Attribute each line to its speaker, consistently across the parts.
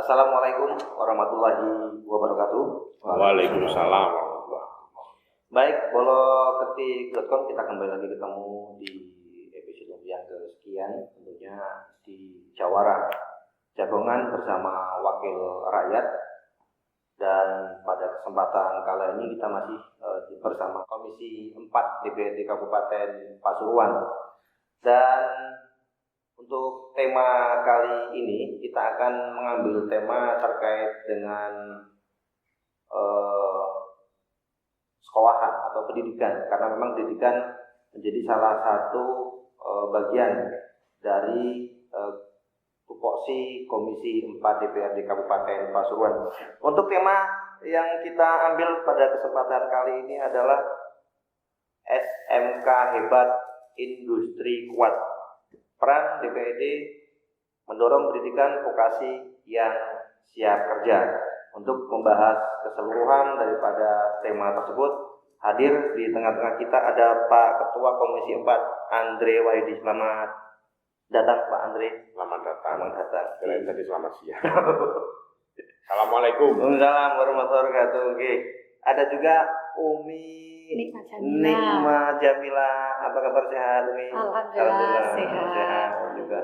Speaker 1: Assalamualaikum warahmatullahi wabarakatuh.
Speaker 2: Waalaikumsalam.
Speaker 1: Baik, boloketik.com kita kembali lagi ketemu di episode yang kesekian, tentunya di Jawara Jagongan bersama Wakil Rakyat. Dan pada kesempatan kali ini kita masih bersama Komisi 4 DPRD Kabupaten Pasuruan. Dan untuk tema kali ini kita akan mengambil tema terkait dengan sekolahan atau pendidikan, karena memang pendidikan menjadi salah satu bagian dari tupoksi Komisi 4 DPRD Kabupaten Pasuruan. Untuk tema yang kita ambil pada kesempatan kali ini adalah SMK Hebat Industri Kuat. Peran DPRD mendorong pendidikan vokasi yang siap kerja. Untuk membahas keseluruhan daripada tema tersebut, hadir di tengah-tengah kita ada Pak Ketua Komisi 4 Andre Wahyudi. Selamat datang Pak Andre.
Speaker 2: Selamat datang.
Speaker 1: Selamat datang.
Speaker 2: Kalian tadi selamat siang. Assalamualaikum.
Speaker 1: Waalaikumsalam warahmatullahi wabarakatuh. Oke. Ada juga Umi Nikma Jamila. Apa kabar, sehat Umi?
Speaker 3: Alhamdulillah sehat
Speaker 1: juga.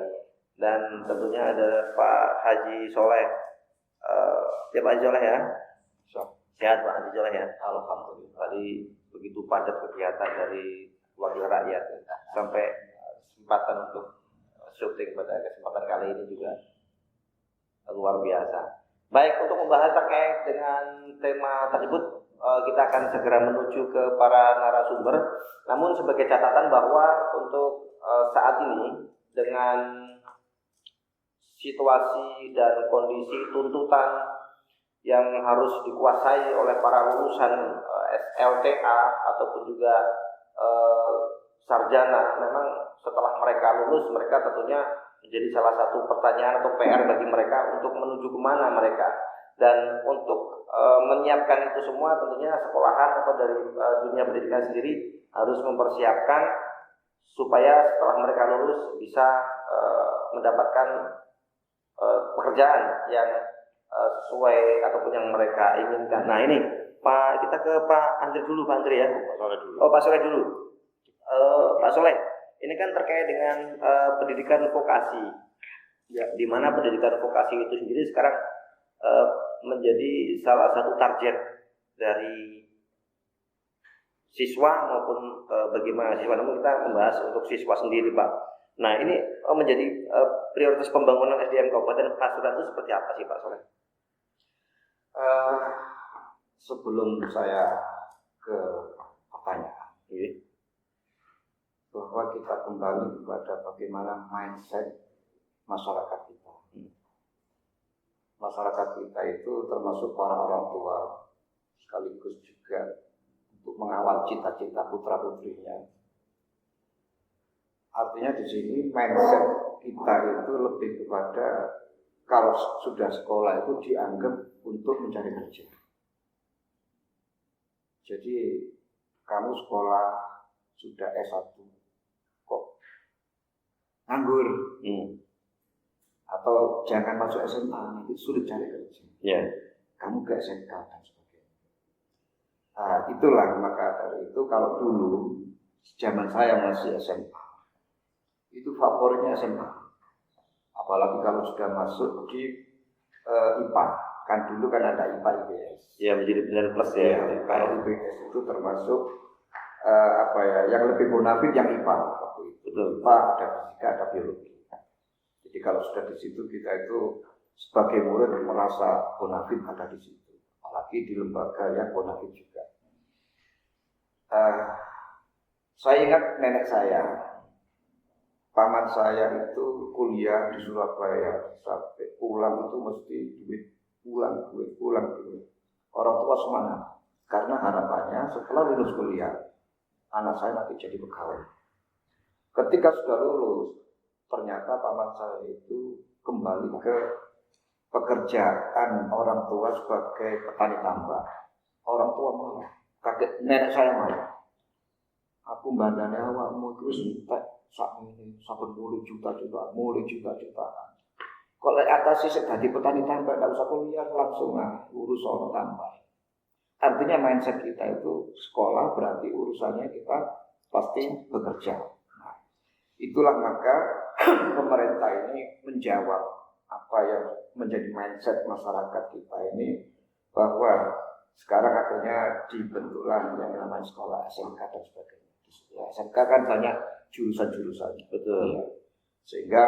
Speaker 1: Dan tentunya ada Pak Haji Soleh. Ya Pak Haji Soleh ya. Sehat Pak Haji Soleh ya. Alhamdulillah. Tadi begitu padat kegiatan dari Wakil Rakyat sampai kesempatan untuk syuting pada kesempatan kali ini juga luar biasa. Baik, untuk membahas terkait dengan tema tersebut, kita akan segera menuju ke para narasumber. Namun sebagai catatan bahwa untuk saat ini dengan situasi dan kondisi tuntutan yang harus dikuasai oleh para lulusan LTA ataupun juga sarjana, memang setelah mereka lulus, mereka tentunya menjadi salah satu pertanyaan atau PR bagi mereka untuk menuju kemana mereka. Dan untuk menyiapkan itu semua, tentunya sekolahan atau dari dunia pendidikan sendiri harus mempersiapkan supaya setelah mereka lulus bisa mendapatkan pekerjaan yang sesuai ataupun yang mereka inginkan. Nah ini Pak, kita ke Pak Andre dulu, Pak Andre ya.
Speaker 2: Pak Soleh dulu.
Speaker 1: Oh, Pak Soleh dulu. Pak Soleh, ini kan terkait dengan pendidikan vokasi. Ya, di mana pendidikan vokasi itu sendiri sekarang menjadi salah satu target dari siswa maupun bagi mahasiswa. Namun kita membahas untuk siswa sendiri, Pak. Nah, ini menjadi prioritas pembangunan SDM Kabupaten Pasuruan itu seperti apa sih, Pak Soleh?
Speaker 4: Sebelum saya ke pertanyaan, bahwa kita kembali kepada bagaimana mindset masyarakat kita. Masyarakat kita itu termasuk para orang tua, sekaligus juga untuk mengawal cita-cita putra-putrinya. Artinya di sini mindset kita itu lebih kepada kalau sudah sekolah itu dianggap untuk mencari kerja. Jadi kamu sekolah sudah S1 kok nganggur, atau jangan masuk SMA, nanti sulit cari kerja.
Speaker 1: Yeah.
Speaker 4: Kamu ke SMK dan sebagainya. Nah, itulah maka dari itu kalau dulu zaman saya masih SMA, itu favoritnya SMA. Apalagi kalau sudah masuk di IPA, kan dulu kan ada IPA IPS.
Speaker 1: Ya, menjadi benar plus ya.
Speaker 4: Kalau IPS itu termasuk yang lebih bonafit yang IPA waktu itu. IPA ada fisika, ada biologi. Jadi kalau sudah di situ kita itu sebagai murid merasa bonafit ada di situ. Apalagi di lembaga yang bonafit juga. Saya ingat nenek saya, paman saya itu kuliah di Surabaya sampai pulang itu mesti duit pulang. Orang tua semangat karena harapannya setelah lulus kuliah anak saya nanti jadi pegawai. Ketika sudah lulus, ternyata paman saya itu kembali ke pekerjaan orang tua sebagai petani tambak. Orang tua malah kaget, nenek saya malah. Aku bandane awakmu iku wis entek sak ngene, saben mulai juta-jutaan. Kalau atasi jadi petani tambah, tidak usah kuliah, langsung urus orang tambah. Artinya mindset kita itu sekolah berarti urusannya kita pasti bekerja. Nah, itulah maka pemerintah ini menjawab apa yang menjadi mindset masyarakat kita ini, bahwa sekarang akhirnya dibentuklah yang namanya sekolah SMK dan sebagainya. Ya, SMK kan banyak jurusan-jurusan, betul. Ya. Sehingga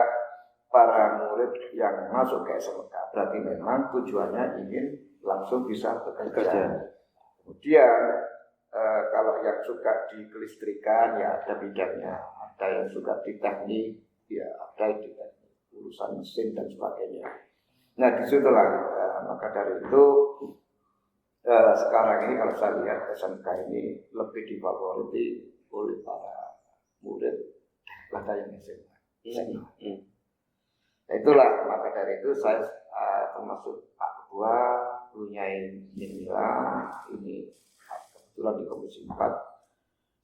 Speaker 4: para murid yang masuk ke SMK berarti memang tujuannya ingin langsung bisa bekerja. Kemudian kalau yang suka di kelistrikan ya ada bidangnya, ada yang suka di teknik ya ada di teknik, urusan mesin dan sebagainya. Nah disitulah maka dari itu sekarang ini kalau saya lihat SMK ini lebih difavoriti oleh para murid daripada yang SMA. Nah itulah maka dari itu saya termasuk Pak Ketua punya inilah ini kebetulan di Komisi 4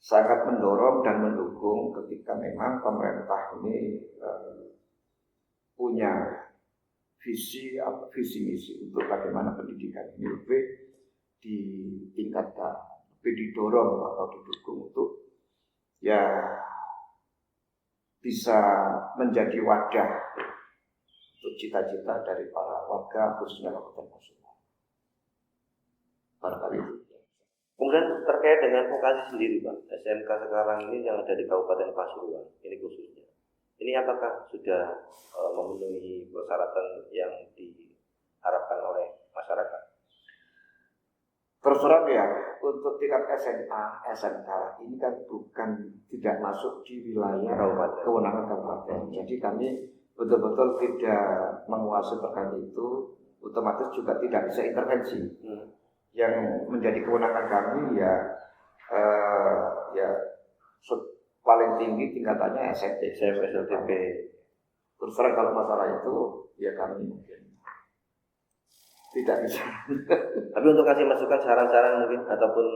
Speaker 4: sangat mendorong dan mendukung ketika memang pemerintah ini punya visi misi untuk bagaimana pendidikan ini lebih ditingkatkan, lebih didorong atau didukung untuk ya bisa menjadi wadah untuk cita-cita dari para warga khususnya Kabupaten Pasuruan. Barangkali itu.
Speaker 1: Kemudian terkait dengan vokasi sendiri Pak, SMK sekarang ini yang ada di Kabupaten Pasuruan, ini khususnya. Ini apakah sudah memenuhi persyaratan yang diharapkan oleh masyarakat?
Speaker 4: Terus terang ya, untuk tingkat SMA, SMK ini kan bukan tidak masuk di wilayah kewenangan kabupaten. Jadi kami betul-betul tidak menguasai terkait itu, otomatis juga tidak bisa intervensi. Yang menjadi kewenangan kami ya paling tinggi tingkatannya SMP, SLTP. Terus terang kalau masalah itu ya kami mungkin tidak bisa.
Speaker 1: Tapi untuk kasih masukan, saran-saran mungkin ataupun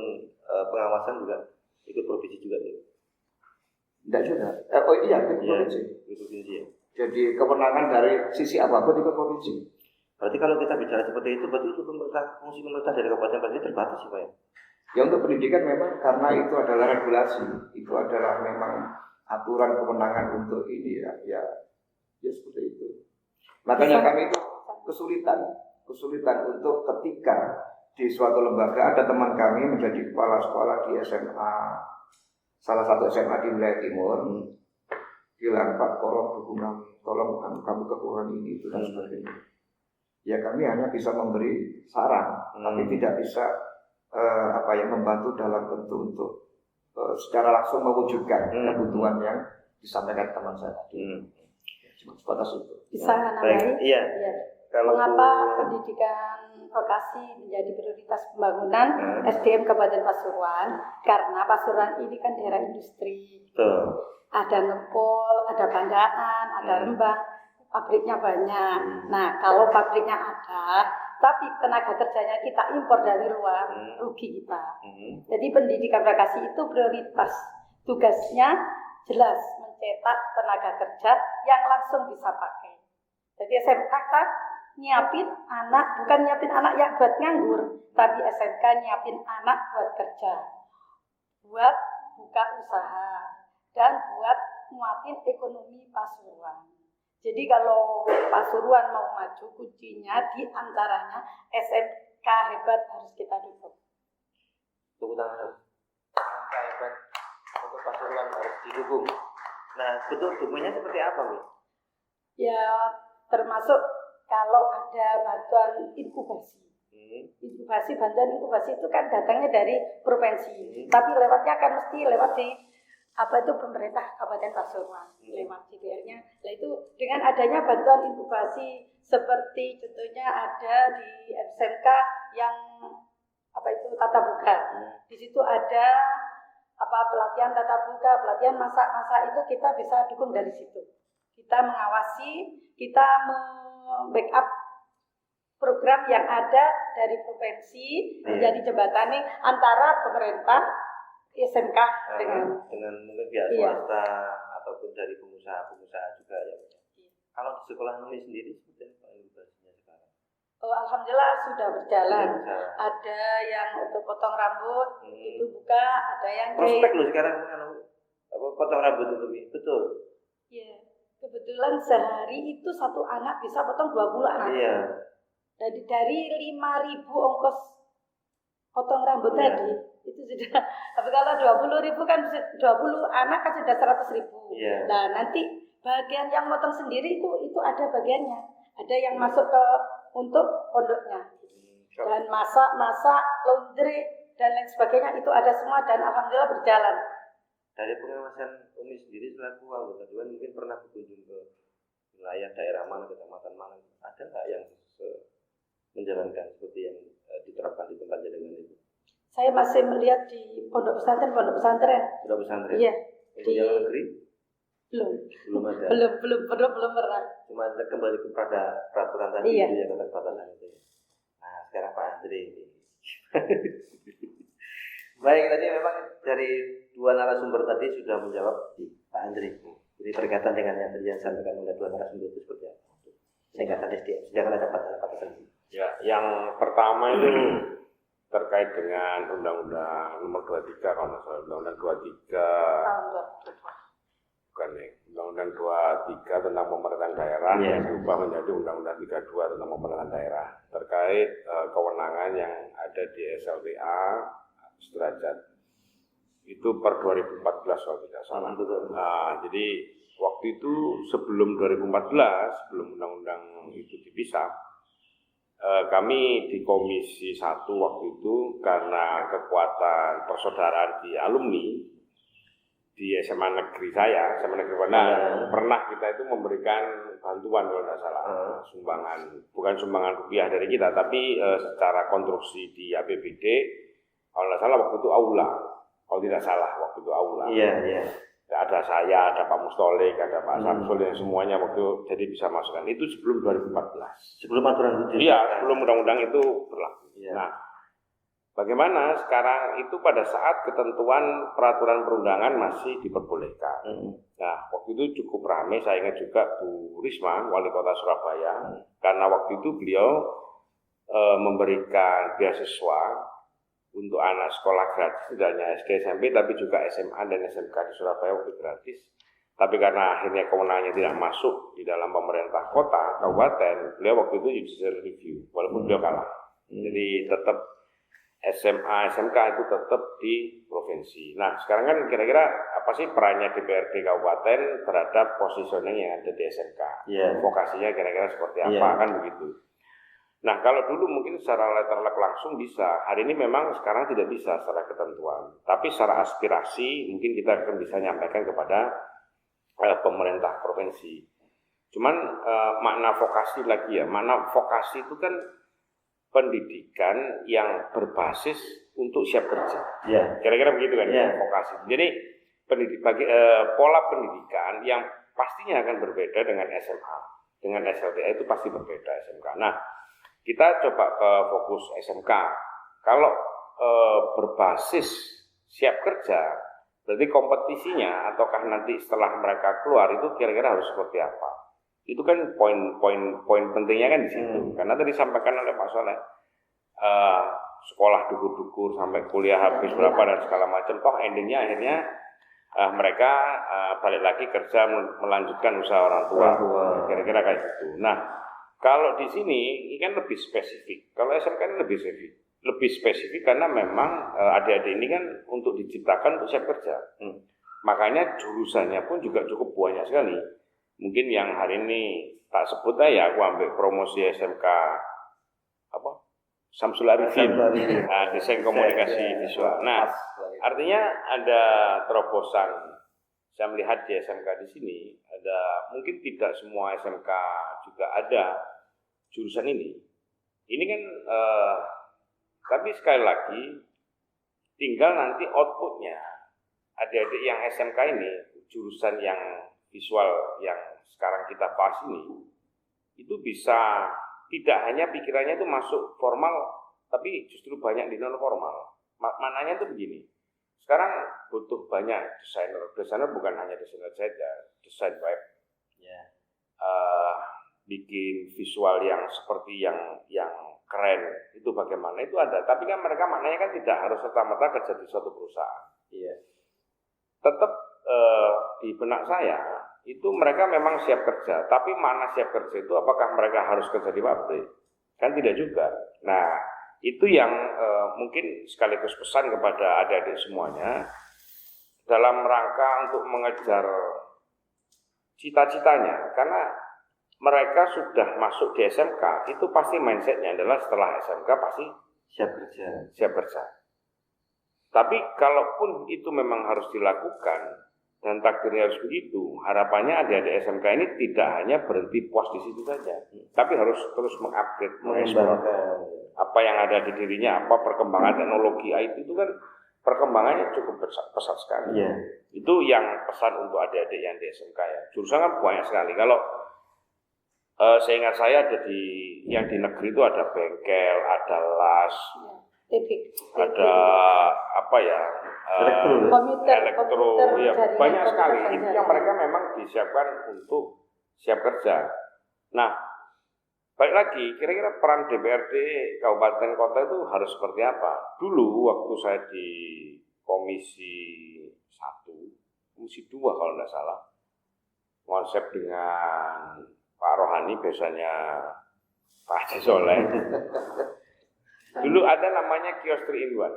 Speaker 1: pengawasan juga ikut provinsi juga ya?
Speaker 4: Tidak juga. Oh iya, ikut provinsi.
Speaker 1: Ikut provinsi ya.
Speaker 4: Jadi kewenangan dari sisi apapun ikut provinsi.
Speaker 1: Berarti kalau kita bicara seperti itu, berarti itu fungsi pemerintah dari Kabupaten Pasuruan terbatas sih Pak ya?
Speaker 4: Ya untuk pendidikan memang karena itu adalah regulasi, itu adalah memang aturan kewenangan untuk ini ya seperti itu. Makanya kami itu kesulitan untuk ketika di suatu lembaga ada teman kami menjadi kepala sekolah di SMA, salah satu SMA di wilayah timur, bilang Pak tolong kami kekurangan ini itu dan sebagainya. Ya kami hanya bisa memberi saran, tapi tidak bisa membantu dalam bentuk untuk secara langsung mewujudkan kebutuhan yang disampaikan teman saya tadi. Cuma sebatas itu.
Speaker 3: Bisa nambahin?
Speaker 1: Iya.
Speaker 3: Mengapa pendidikan vokasi menjadi prioritas pembangunan SDM Kabupaten Pasuruan? Karena Pasuruan ini kan daerah industri. Ada Ngepol, ada Bandaan, ada Rembang, pabriknya banyak. Nah, kalau pabriknya ada, tapi tenaga kerjanya kita impor dari luar, rugi kita. Jadi pendidikan vokasi itu prioritas. Tugasnya jelas mencetak tenaga kerja yang langsung bisa pakai. Jadi SMK kan nyiapin anak, bukan nyiapin anak yang buat nganggur, tapi SMK nyiapin anak buat kerja, buat buka usaha, dan buat nguatin ekonomi Pasuruan. Jadi kalau Pasuruan mau maju, kuncinya di antaranya SMK hebat harus kita dukung.
Speaker 1: Tepuk tangan. SMK hebat untuk Pasuruan harus didukung. Nah, bentuk dukungannya seperti apa, Mi?
Speaker 3: Ya, termasuk kalau ada bantuan inkubasi. Bantuan inkubasi itu kan datangnya dari provinsi. Tapi lewatnya kan mesti lewat di pemerintah Kabupaten Pasuruan, lewat DPR-nya. Nah itu dengan adanya bantuan inkubasi seperti contohnya ada di SMK yang tata buka. Di situ ada pelatihan tata buka, pelatihan masak itu kita bisa dukung dari situ. Kita mengawasi, kita backup program yang ada dari provinsi menjadi jembatan antara pemerintah SMK dengan
Speaker 1: mungkin pihak swasta ataupun dari pengusaha juga ya. Kalau di sekolah Nuni sendiri seperti apa edukasinya sekarang?
Speaker 3: Oh, alhamdulillah sudah berjalan.
Speaker 1: Sudah.
Speaker 3: Ada yang untuk potong rambut itu buka, ada yang
Speaker 1: Prospek loh sekarang potong rambut itu, betul.
Speaker 3: Iya. Kebetulan sehari itu satu anak bisa potong 20 anak.
Speaker 1: Iya.
Speaker 3: Dari 5.000 ongkos potong rambut tadi itu sudah. Tapi kalau 20.000 kan 20 anak kan sudah 100.000.
Speaker 1: Iya.
Speaker 3: Nah nanti bagian yang potong sendiri itu ada bagiannya. Ada yang masuk ke untuk pondoknya. Dan masak, laundry dan lain sebagainya itu ada semua dan alhamdulillah berjalan.
Speaker 1: Dari pengawasan Umi sendiri selaku anggota Dewan mungkin pernah berkunjung ke wilayah daerah mana, kecamatan mana, ada nggak yang menjalankan seperti yang diterapkan di tempat jenengan itu?
Speaker 3: Saya masih melihat di pondok pesantren.
Speaker 1: Pondok pesantren?
Speaker 3: Iya.
Speaker 1: Di dalam negeri? Belum ada.
Speaker 3: Belum pernah.
Speaker 1: Cuma kembali kepada peraturan tadi itu ya, keterbatasan itu. Nah sekarang Pak Andre ini. Baik, tadi memang dari dua narasumber tadi sudah menjawab Pak Andre. Jadi berkaitan dengan yang tadi yang disampaikan oleh dua narasumber itu seperti apa? Singkatan SDM, sedangkan ada kata-kata sendiri.
Speaker 2: Ya, yang pertama itu terkait dengan Undang-Undang Nomor 23 kalau nggak salah, Undang-Undang 23 bukan ya, Undang-Undang 23 tentang pemerintahan daerah yang berubah menjadi Undang-Undang 32 tentang pemerintahan daerah terkait kewenangan yang ada di SLTA sederajat itu per 2014 kalau tidak salah. Nah, jadi waktu itu sebelum 2014, sebelum undang-undang itu dipisah, kami di Komisi 1 waktu itu karena kekuatan persaudaraan di alumni di SMA negeri saya, SMA negeri pernah kita itu memberikan bantuan kalau tidak salah, sumbangan, bukan sumbangan rupiah dari kita, tapi secara konstruksi di APBD, kalau tidak salah waktu itu aula, kalau tidak salah waktu itu aula.
Speaker 1: Iya.
Speaker 2: Ada saya, ada Pak Mustolik, ada Pak Samsul, yang semuanya waktu itu jadi bisa masukkan. Itu sebelum 2014.
Speaker 1: Sebelum aturan itu?
Speaker 2: Iya, sebelum undang-undang itu berlaku.
Speaker 1: Iya.
Speaker 2: Nah, bagaimana sekarang itu pada saat ketentuan peraturan perundangan masih diperbolehkan. Nah, waktu itu cukup ramai, saya ingat juga Bu Risma, Wali Kota Surabaya, karena waktu itu beliau memberikan beasiswa untuk anak sekolah gratis, tidak hanya SD, SMP, tapi juga SMA dan SMK di Surabaya waktu gratis. Tapi karena akhirnya kewenangannya tidak masuk di dalam pemerintah kota, kabupaten, beliau waktu itu judicial review, walaupun beliau kalah. Jadi tetap SMA, SMK itu tetap di provinsi. Nah, sekarang kan kira-kira apa sih perannya DPRD kabupaten terhadap positioning yang ada di SMK? Vokasinya kira-kira seperti apa, kan begitu. Nah, kalau dulu mungkin secara letterlek langsung bisa, hari ini memang sekarang tidak bisa secara ketentuan. Tapi secara aspirasi mungkin kita akan bisa nyampaikan kepada pemerintah provinsi. Cuman makna vokasi lagi ya, makna vokasi itu kan pendidikan yang berbasis untuk siap kerja. Kira-kira begitu kan vokasi. Jadi pola pendidikan yang pastinya akan berbeda dengan SMA, dengan SLTA itu pasti berbeda SMK. Nah, kita coba ke fokus SMK. Kalau berbasis siap kerja, berarti kompetisinya ataukah nanti setelah mereka keluar itu kira-kira harus seperti apa? Itu kan poin pentingnya kan di situ. Karena tadi disampaikan oleh Pak Soleh, sekolah dukur-dukur sampai kuliah habis berapa dan segala macam. Toh endingnya akhirnya mereka balik lagi kerja melanjutkan usaha orang tua. Kira-kira kayak gitu. Nah, kalau di sini ini kan lebih spesifik. Kalau SMK kan lebih spesifik karena memang adik-adik ini kan untuk diciptakan untuk siap kerja. Makanya jurusannya pun juga cukup banyak sekali. Mungkin yang hari ini tak sebut aja, aku ambil promosi SMK Samsul Arifin, desain komunikasi visual. Nah, artinya ada terobosan. Saya melihat di SMK di sini ada, mungkin tidak semua SMK juga ada jurusan ini. Ini kan, tapi sekali lagi tinggal nanti outputnya. Adik-adik yang SMK ini, jurusan yang visual yang sekarang kita bahas ini, itu bisa tidak hanya pikirannya itu masuk formal, tapi justru banyak di non formal. Maknanya itu begini. Sekarang butuh banyak desainer bukan hanya desainer saja, desain web, bikin visual yang seperti yang keren, itu bagaimana, itu ada. Tapi kan mereka maknanya kan tidak harus serta-merta kerja di suatu perusahaan.
Speaker 1: Iya.
Speaker 2: Tetap di benak saya itu mereka memang siap kerja, tapi mana siap kerja itu apakah mereka harus kerja di pabrik? Kan tidak juga. Nah, itu yang mungkin sekaligus pesan kepada adik-adik semuanya dalam rangka untuk mengejar cita-citanya, karena mereka sudah masuk di SMK, itu pasti mindsetnya adalah setelah SMK pasti siap kerja. Tapi kalaupun itu memang harus dilakukan dan takdirnya harus begitu, harapannya adik-adik SMK ini tidak hanya berhenti puas di situ saja, tapi harus terus mengupgrade, mengeksplor apa yang ada di dirinya, apa perkembangan teknologi IT itu kan perkembangannya cukup pesat sekali.
Speaker 1: Yeah.
Speaker 2: Itu yang pesan untuk adik-adik yang di SMK ya. Jurusan kan banyak sekali. Kalau seingat saya ada yang di negeri itu ada bengkel, ada las, ada apa ya, elektro, ya banyak sekali. Itu yang mereka memang disiapkan untuk siap kerja. Nah, balik lagi, kira-kira peran DPRD kabupaten kota itu harus seperti apa? Dulu waktu saya di komisi 1, komisi 2 kalau tidak salah, konsep dengan Pak Rohani, biasanya Pak Haji Soleh. Dulu ada namanya kios 3-in-1.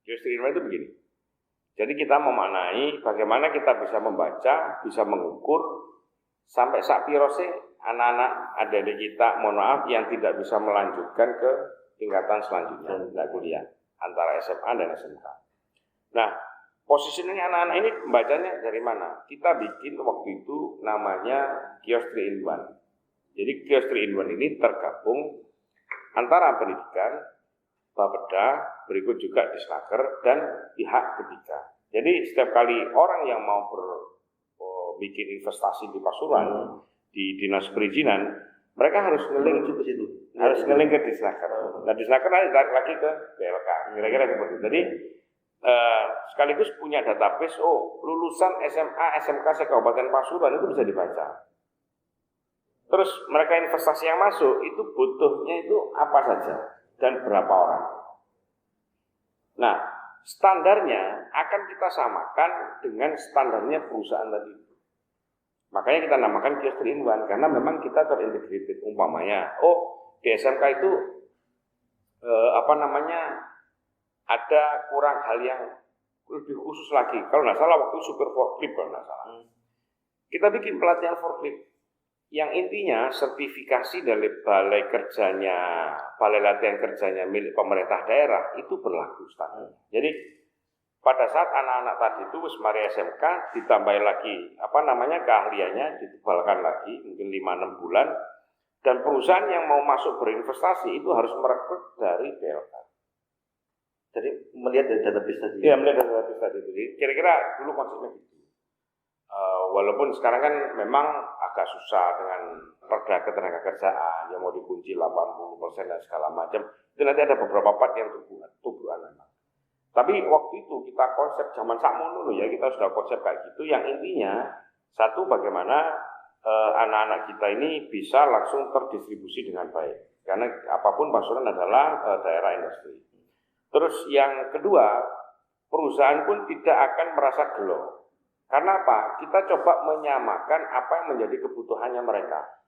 Speaker 2: Kios 3-in-1 itu begini. Jadi kita memaknai bagaimana kita bisa membaca, bisa mengukur, sampai sak pirose anak-anak adik-adik kita, mohon maaf, yang tidak bisa melanjutkan ke tingkatan selanjutnya, tidak kuliah, antara SMA dan SMK. Nah, posisinya anak-anak ini bacanya dari mana? Kita bikin waktu itu namanya kios 3-in-1. Jadi kios 3-in-1 ini tergabung antara pendidikan, Bapeda, berikut juga Disnaker, dan pihak ketiga. Jadi setiap kali orang yang mau bikin investasi di Pasuruan, di dinas perizinan, mereka harus ngeling ke situ, harus ngeling ke Disnaker. Nah, Disnaker lagi ke BLK, kira-kira seperti itu. Jadi sekaligus punya database, lulusan SMA, SMK se-Kabupaten Pasuruan itu bisa dibaca. Terus mereka investasi yang masuk itu butuhnya itu apa saja dan berapa orang. Nah, standarnya akan kita samakan dengan standarnya perusahaan tadi. Makanya kita namakan kios 3-in-1 karena memang kita terintegrated. Umpamanya, di SMK itu ada kurang hal yang lebih khusus lagi. Kalau nggak salah waktu super forklift kalau nggak salah. Kita bikin pelatihan forklift yang intinya sertifikasi dari balai latihan kerjanya milik pemerintah daerah itu berlaku standar. Jadi pada saat anak-anak tadi itu mari SMK ditambah lagi keahliannya ditebalkan lagi mungkin 5-6 bulan, dan perusahaan yang mau masuk berinvestasi itu harus merekrut dari BLK.
Speaker 1: Jadi melihat dari database tadi.
Speaker 2: Iya, melihat dari database tadi. Jadi kira-kira dulu konsepnya gitu. Walaupun sekarang kan memang agak susah dengan perda ketenaga kerjaan yang mau dikunci 80% dan segala macam. Itu nanti ada beberapa part yang tubuhan memang. Tapi waktu itu kita konsep zaman sakmono ya, kita sudah konsep kayak gitu yang intinya satu bagaimana anak-anak kita ini bisa langsung terdistribusi dengan baik. Karena apapun Pasuruan adalah daerah industri. Terus yang kedua, perusahaan pun tidak akan merasa gelo. Karena apa? Kita coba menyamakan apa yang menjadi kebutuhannya mereka.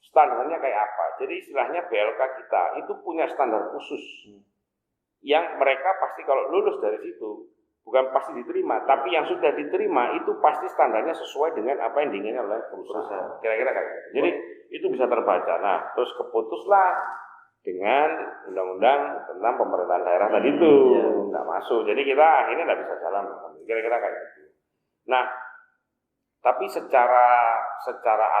Speaker 2: Standarnya kayak apa? Jadi istilahnya BLK kita itu punya standar khusus. Yang mereka pasti kalau lulus dari situ, bukan pasti diterima, tapi yang sudah diterima itu pasti standarnya sesuai dengan apa yang diinginkan oleh perusahaan. Kira-kira kayak gitu. Jadi itu bisa terbaca. Nah, terus keputuslah dengan undang-undang tentang pemerintahan daerah tadi itu. Nggak masuk. Jadi kita akhirnya nggak bisa jalan. Kira-kira kayak gitu. Nah, tapi secara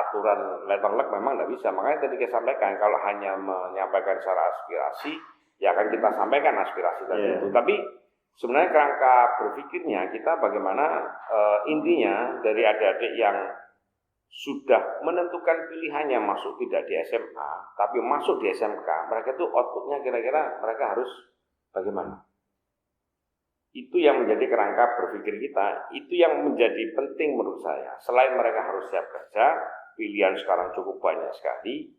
Speaker 2: aturan letterlek memang tidak bisa. Makanya tadi saya sampaikan kalau hanya menyampaikan secara aspirasi, ya akan kita sampaikan aspirasi tadi itu. Tapi sebenarnya kerangka berpikirnya kita bagaimana intinya dari adik-adik yang sudah menentukan pilihannya masuk tidak di SMA, tapi masuk di SMK, mereka itu outputnya kira-kira mereka harus bagaimana? Itu yang menjadi kerangka berpikir kita, itu yang menjadi penting menurut saya. Selain mereka harus siap kerja, pilihan sekarang cukup banyak sekali.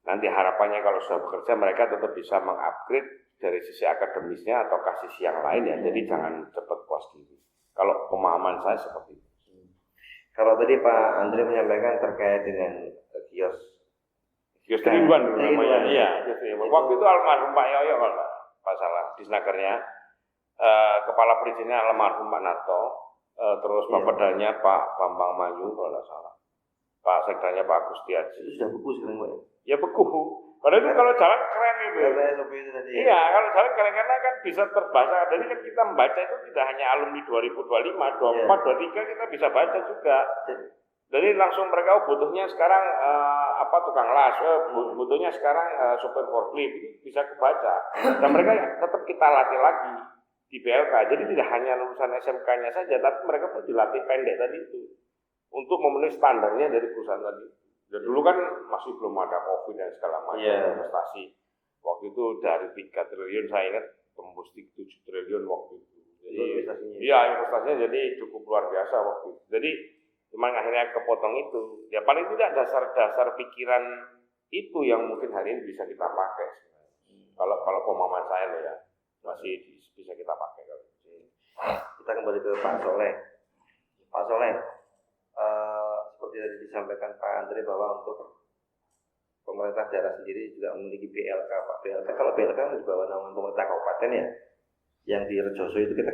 Speaker 2: Nanti harapannya kalau sudah bekerja mereka tetap bisa mengupgrade dari sisi akademisnya atau sisi yang lain ya. Jadi jangan cepat puas diri. Kalau pemahaman saya seperti itu.
Speaker 1: Kalau tadi Pak Andre menyampaikan terkait dengan kios
Speaker 2: Triduan dulu namanya. Iya, waktu itu almarhum Pak Yoyo kalau nggak salah di Snakernya, kepala perizinnya almarhum Pak Nato, terus Bapedanya Pak Bambang Manyu kalau nggak salah, Pak Sekdanya Pak Agustiaji.
Speaker 1: Itu sudah beku sekarang Pak?
Speaker 2: Ya beku. Padahal itu kalau jalan keren itu. Iya, kalau jalan keren karena kan bisa terbaca. Jadi kan kita membaca itu tidak hanya alumni 2025, 24, 23 kita bisa baca juga. Jadi langsung mereka butuhnya sekarang tukang las, butuhnya sekarang sopir forklift, bisa kebaca. Dan mereka tetap kita latih lagi di BLK. Jadi tidak hanya lulusan SMK-nya saja, tapi mereka pun dilatih pendek tadi itu untuk memenuhi standarnya dari perusahaan tadi. Dan dulu kan masih belum ada COVID dan segala macam investasi. Waktu itu dari 3 triliun saya ingat tembus 7 triliun waktu itu. Jadi investasinya jadi cukup luar biasa waktu itu. Jadi cuman akhirnya kepotong itu. Ya paling tidak dasar-dasar pikiran itu yang mungkin hari ini bisa kita pakai. Kalau pemahaman saya loh ya, masih bisa kita pakai.
Speaker 1: Kita kembali ke Pak Soleh. Pak Soleh, seperti tadi disampaikan Pak Andre bahwa untuk pemerintah daerah sendiri juga memiliki BLK. Pak BLK, kalau BLK di bawah naungan pemerintah kabupaten ya. Yang di Rejoso itu kita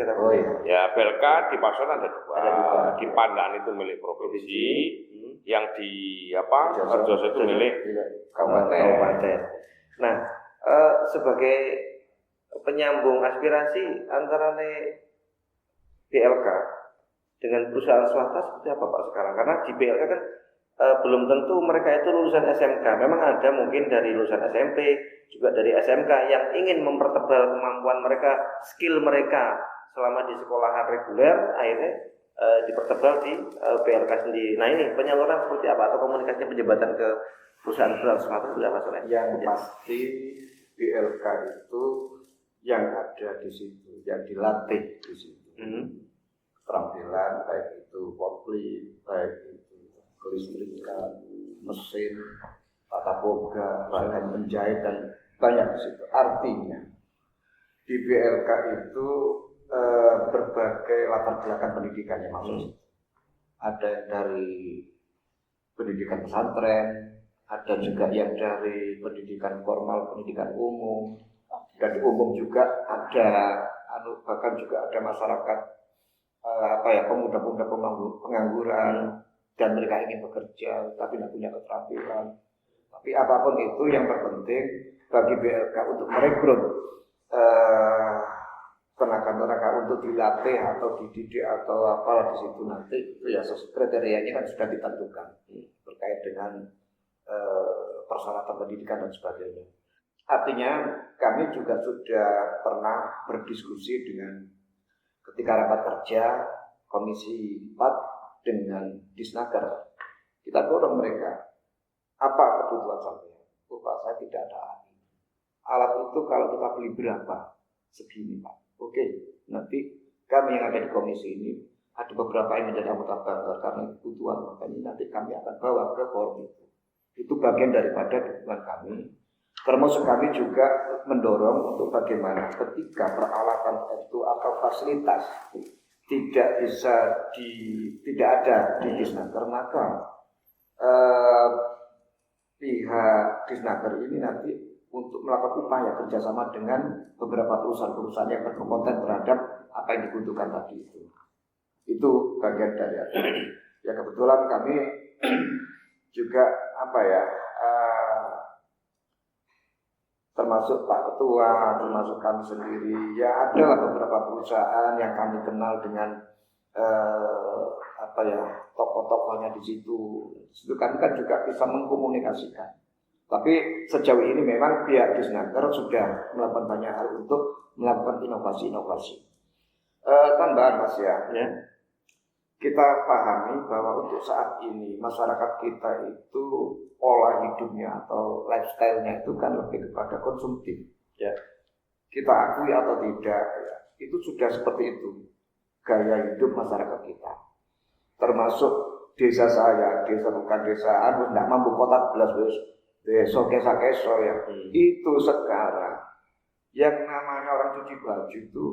Speaker 2: ya BLK di Pasaman ada dua. Di Pandaan itu milik provinsi, yang di Rejoso itu milik
Speaker 1: kabupaten. Nah, sebagai penyambung aspirasi antara BLK dengan perusahaan swasta seperti apa Pak sekarang? Karena di BLK kan belum tentu mereka itu lulusan SMK. Memang ada mungkin dari lulusan SMP, juga dari SMK yang ingin mempertebal kemampuan mereka, skill mereka selama di sekolahan reguler, akhirnya dipertebal di BLK sendiri. Nah ini penyaluran seperti apa atau komunikasi penjabatan ke perusahaan-perusahaan swasta seperti apa Soalnya?
Speaker 4: Yang pasti BLK itu yang ada di situ, yang dilatih di situ. Keterampilan baik itu forklift, baik itu kelistrikan, mesin, tata boga, bahan menjahit dan banyak di situ. Artinya di BLK itu berbagai latar belakang pendidikan yang masuk. Ada yang dari pendidikan pesantren, ada juga yang dari pendidikan formal, pendidikan umum, dan di umum juga ada bahkan juga ada masyarakat pemuda-pemuda pengangguran. Dan mereka ingin bekerja, tapi tidak punya keterampilan. Tapi apapun itu yang terpenting bagi BLK untuk merekrut tenaga-tenaga untuk dilatih atau dididik atau apa di situ nanti itu ya kriterianya kan sudah ditentukan terkait dengan persyaratan pendidikan dan sebagainya. Artinya kami juga sudah pernah berdiskusi dengan ketika rapat kerja Komisi 4 dengan Disnaker, kita dorong mereka, apa kebutuhan sampai? Pak, saya tidak ada alat. Alat itu kalau kita beli berapa? Segini Pak. Oke, nanti kami yang ada di komisi ini ada beberapa yang menjadi anggota banggar karena kebutuhan, makanya nanti kami akan bawa ke forum itu. Itu bagian daripada dukungan kami. Termasuk kami juga mendorong untuk bagaimana ketika peralatan itu atau fasilitas tidak ada di Disnaker, maka pihak Disnaker ini nanti untuk melakukan upaya kerjasama dengan beberapa perusahaan-perusahaan yang berkompeten terhadap apa yang dibutuhkan tadi itu. Itu bagian dari ya kebetulan kami juga termasuk Pak Ketua, termasuk kami sendiri, ya adalah beberapa perusahaan yang kami kenal dengan tokoh-tokohnya di situ. Itu kami kan juga bisa mengkomunikasikan. Tapi sejauh ini memang pihak Disnaker sudah melakukan banyak hal untuk melakukan inovasi-inovasi. Tambahan Mas ya. Kita pahami bahwa untuk saat ini masyarakat kita itu pola hidupnya atau lifestyle-nya itu kan lebih kepada konsumtif. Ya. Kita akui atau tidak, ya, itu sudah seperti itu gaya hidup masyarakat kita. Termasuk desa saya, desa bukan desa, tidak mampu kota belas wis, desa kesa-kesa ya. Itu sekarang yang namanya orang cuci baju itu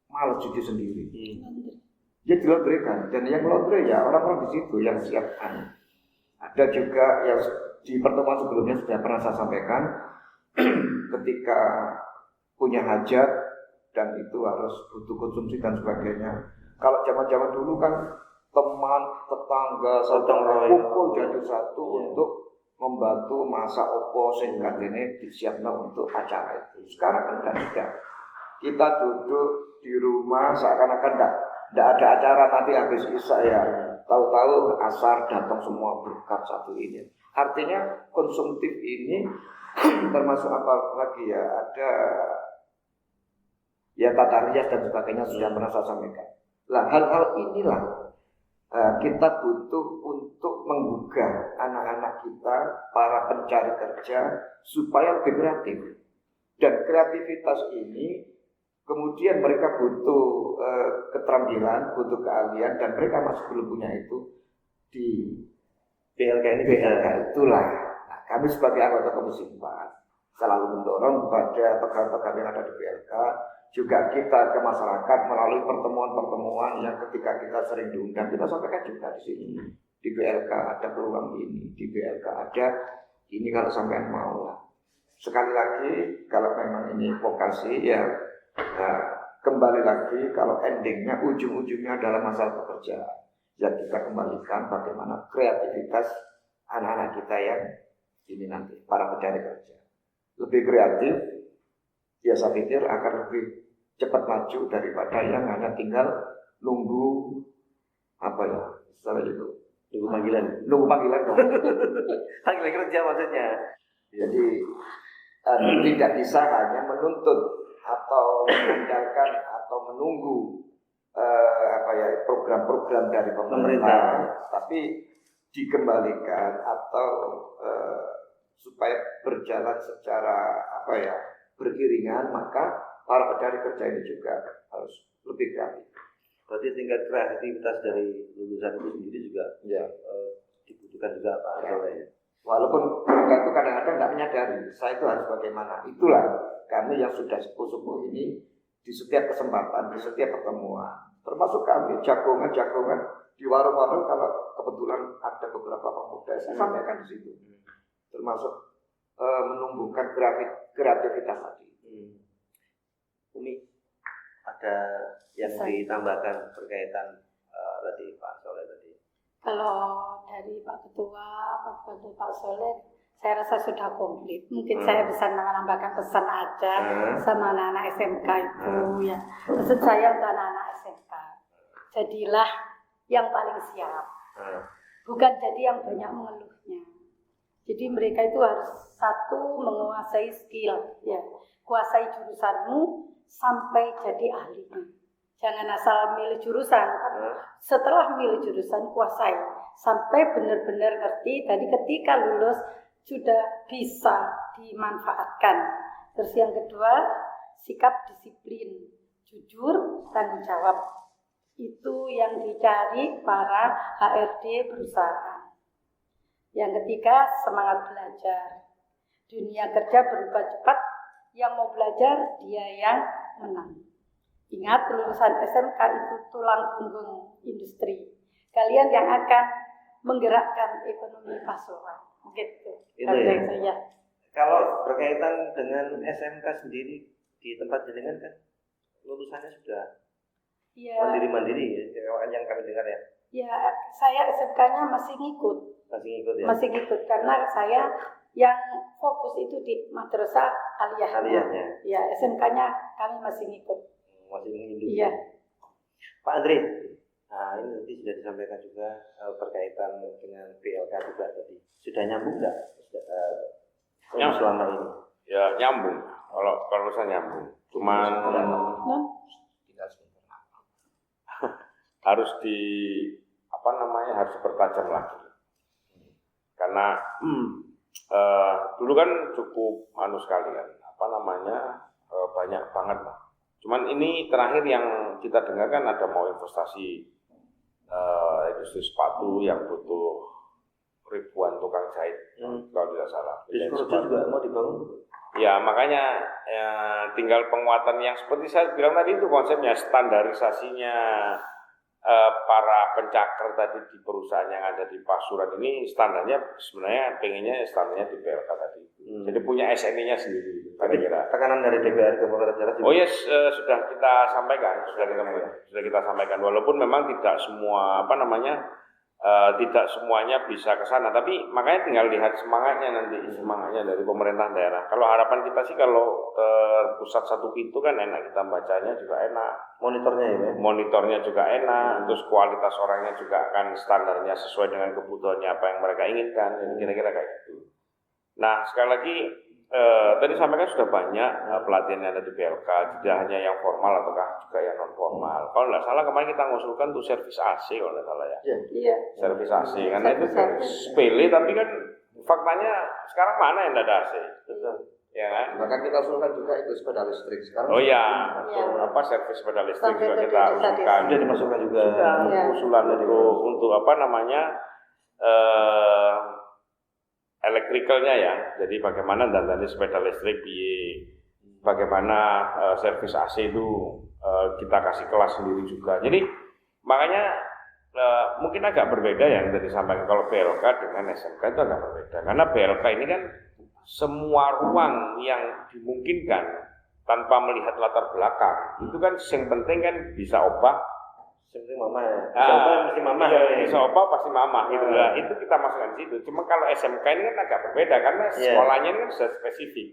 Speaker 4: malas cuci sendiri. Dia dilondrikan, dan yang laundry ya orang-orang di situ yang siapkan. Ada juga yang di pertemuan sebelumnya sudah pernah saya sampaikan, ketika punya hajat dan itu harus butuh konsumsi dan sebagainya. Kalau zaman-zaman dulu kan teman, tetangga, saudara kumpul jadi satu untuk membantu masak opo sehingga ini disiapkan untuk acara itu. Sekarang kan tidak. Kita duduk di rumah seakan-akan tidak ada acara, nanti habis isya ya. Tahu-tahu asar datang semua berkat satu ini. Artinya konsumtif ini termasuk apa lagi ya, ada ya tata rias dan sebagainya sudah pernah saya sampaikan. Lah hal-hal inilah kita butuh untuk menggugah anak-anak kita, para pencari kerja supaya lebih kreatif. Dan kreativitas ini kemudian mereka butuh keterampilan, butuh keahlian, dan mereka masih belum punya itu di
Speaker 1: BLK ini.
Speaker 4: BLK itulah. Nah, kami sebagai anggota Komisi 4 selalu mendorong kepada pegawai-pegawai yang ada di BLK, juga kita ke masyarakat melalui pertemuan-pertemuan yang ketika kita sering diundang, kita sampaikan juga di sini. Di BLK ada peluang ini, di BLK ada ini kalau sampean mau lah. Sekali lagi, kalau memang ini vokasi ya, nah, kembali lagi kalau endingnya, ujung-ujungnya adalah masalah pekerjaan. Ya kita kembalikan bagaimana kreativitas anak-anak kita yang ini nanti, para pencari kerja. Lebih kreatif, ya saya pikir akan lebih cepat maju daripada yang hanya tinggal nunggu apa ya, istilah itu. Nunggu panggilan dong.
Speaker 1: Panggilan kerja maksudnya.
Speaker 4: Jadi tidak bisa hanya menuntut atau mengandalkan atau menunggu program-program dari pemerintah, tapi dikembalikan atau supaya berjalan secara beriringan, maka para pencari kerja ini juga harus lebih kreatif.
Speaker 1: Berarti tingkat kreativitas dari lulusan itu sendiri juga dibutuhkan juga Pak Soleh.
Speaker 4: Walaupun mereka itu kadang-kadang tidak menyadari saya itu harus bagaimana. Itulah kami yang sudah sepuh-sepuh ini di setiap kesempatan, di setiap pertemuan, termasuk kami jagongan di warung-warung kalau kebetulan ada beberapa pemuda, saya sampaikan di situ, termasuk menumbuhkan kreativitas tadi.
Speaker 1: Umi, ada yang ditambahkan berkaitan tadi Pak Soleh tadi?
Speaker 3: Kalau dari Pak Ketua, Pak Soleh, saya rasa sudah komplit. Mungkin saya bisa menambahkan pesan aja sama anak-anak SMK itu ya. Maksud saya untuk anak-anak SMK, jadilah yang paling siap. Bukan jadi yang banyak mengeluhnya. Jadi mereka itu harus satu menguasai skill, ya, kuasai jurusanmu sampai jadi ahlinya. Jangan asal milih jurusan, setelah milih jurusan kuasai sampai benar-benar ngerti. Tadi ketika lulus sudah bisa dimanfaatkan. Terus yang kedua, sikap disiplin, jujur, tanggung jawab. Itu yang dicari para HRD perusahaan. Yang ketiga, semangat belajar. Dunia kerja berubah cepat, yang mau belajar dia yang menang. Ingat, lulusan SMK itu tulang punggung industri. Kalian yang akan menggerakkan ekonomi Pasuruan. Gitu.
Speaker 1: Itu ya. Kalau berkaitan dengan SMK sendiri di tempat jenengan kan lulusannya sudah mandiri-mandiri ya, yang kami dengar ya.
Speaker 3: Ya, saya SMK-nya masih ngikut. Masih ngikut karena saya yang fokus itu di madrasah aliyahnya. Ya, SMK-nya kami masih ngikut.
Speaker 1: Masih menginduk.
Speaker 3: Iya.
Speaker 1: Pak Andre, nah ini nanti sudah disampaikan juga berkaitan dengan BLK juga tadi. Sudah nyambung nggak? Selama ini?
Speaker 2: Ya nyambung. Kalau saya nyambung. Cuman harus harus dipertajam lagi. Karena dulu kan cukup sekali kan. Banyak banget lah. Cuman ini terakhir yang kita dengar kan ada mau investasi industri sepatu yang butuh ribuan tukang jahit kalau tidak salah.
Speaker 1: Di Sukoharjo juga mau dibangun.
Speaker 2: Ya makanya tinggal penguatan yang seperti saya bilang tadi itu konsepnya standarisasinya para pencakar tadi di perusahaan yang ada di Pasuruan ini standarnya sebenarnya pengennya standarnya di PLK tadi. Jadi punya SNI-nya sendiri. Kira-kira.
Speaker 1: Tekanan dari DPR ke pemerintah daerah.
Speaker 2: Oh yes, sudah kita sampaikan, sudah kita sampaikan. Walaupun memang tidak semua tidak semuanya bisa ke sana, tapi makanya tinggal lihat semangatnya dari pemerintah daerah. Kalau harapan kita sih kalau pusat satu pintu kan enak, kita bacanya juga enak, monitornya juga enak, terus kualitas orangnya juga akan standarnya sesuai dengan kebutuhannya apa yang mereka inginkan, kira-kira kayak gitu. Nah sekali lagi tadi sampaikan sudah banyak pelatihan yang ada di PLK, tidak hanya yang formal ataukah juga yang non formal. Kalau nggak salah kemarin kita ngusulkan tuh servis AC kalau nggak salah ya.
Speaker 3: Iya.
Speaker 2: Servis AC karena itu sepele tapi kan faktanya sekarang mana yang ada AC?
Speaker 1: Betul.
Speaker 2: Ya kan?
Speaker 4: Bahkan kita usulkan juga itu sepeda listrik sekarang.
Speaker 2: Oh iya, apa servis sepeda listrik juga kita usulkan.
Speaker 1: Sudah dimasukkan juga.
Speaker 2: Usulan untuk elektrikalnya ya, jadi bagaimana dandannya sepeda listrik, bagaimana servis AC itu kita kasih kelas sendiri juga. Jadi makanya mungkin agak berbeda yang tadi disampaikan kalau BLK dengan SMK itu agak berbeda. Karena BLK ini kan semua ruang yang dimungkinkan tanpa melihat latar belakang itu kan yang penting kan bisa obah.
Speaker 1: Seperti mama ya. Mesti mama.
Speaker 2: Bisa apa pasti mama gitu lah. Itu kita masukkan di situ. Cuma kalau SMK ini kan agak berbeda karena sekolahnya ini kan sudah spesifik.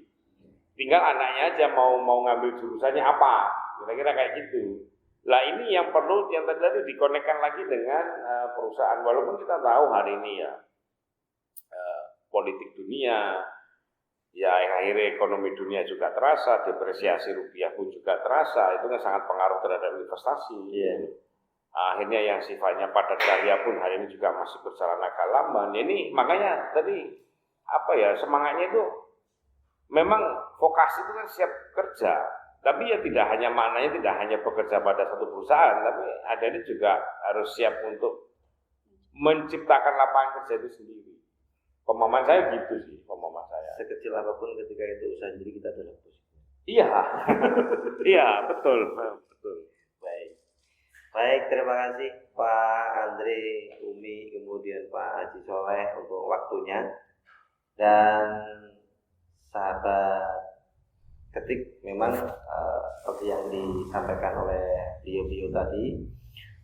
Speaker 2: Tinggal anaknya aja mau ngambil jurusannya apa. Kira-kira kayak gitu. Lah ini yang perlu yang tadi dikonekkan lagi dengan perusahaan. Walaupun kita tahu hari ini ya politik dunia, ya akhirnya ekonomi dunia juga terasa, depresiasi rupiah pun juga terasa. Itu kan sangat pengaruh terhadap investasi. Akhirnya yang sifatnya padat karya pun hari ini juga masih berjalan agak lamban. Ini makanya tadi semangatnya itu memang vokasi itu kan siap kerja, tapi ya tidak hanya bekerja pada satu perusahaan, tapi ada ini juga harus siap untuk menciptakan lapangan kerja itu sendiri. Pemahaman saya gitu sih, pemahaman saya.
Speaker 1: Sekecil apapun ketika itu usaha sendiri kita adalah positif.
Speaker 2: Iya, iya betul.
Speaker 1: Baik, terima kasih Pak Andre, Umi, kemudian Pak Haji Soleh untuk waktunya. Dan sahabat ketik memang seperti yang disampaikan oleh beliau tadi,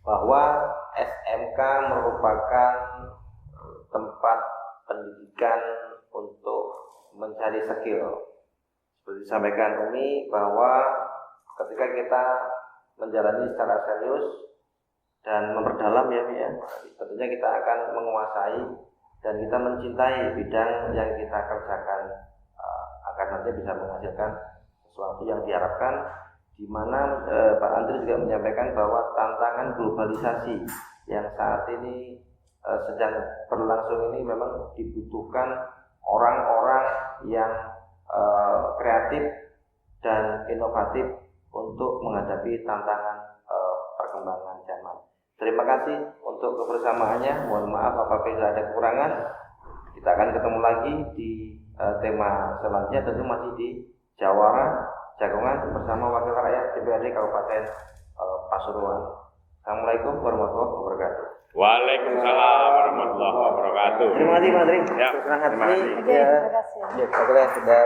Speaker 1: bahwa SMK merupakan tempat pendidikan untuk mencari skill. Seperti disampaikan Umi bahwa ketika kita menjalani secara serius dan memperdalam ya, tentunya kita akan menguasai dan kita mencintai bidang yang kita kerjakan agar nanti bisa menghasilkan sesuatu yang diharapkan, di mana Pak Andri juga menyampaikan bahwa tantangan globalisasi yang saat ini sedang berlangsung ini memang dibutuhkan orang-orang yang kreatif dan inovatif untuk menghadapi tantangan perkembangan zaman. Terima kasih untuk kebersamaannya. Mohon maaf apabila ada kekurangan. Kita akan ketemu lagi di tema selanjutnya, tentu masih di Jawara Jagongan bersama Wakil Rakyat DPRD Kabupaten Pasuruan. Assalamualaikum warahmatullahi wabarakatuh.
Speaker 2: Waalaikumsalam warahmatullahi wabarakatuh.
Speaker 1: Terima kasih Pak Andri.
Speaker 2: Ya,
Speaker 1: terima kasih.
Speaker 3: Terima kasih.
Speaker 1: Ya, sudah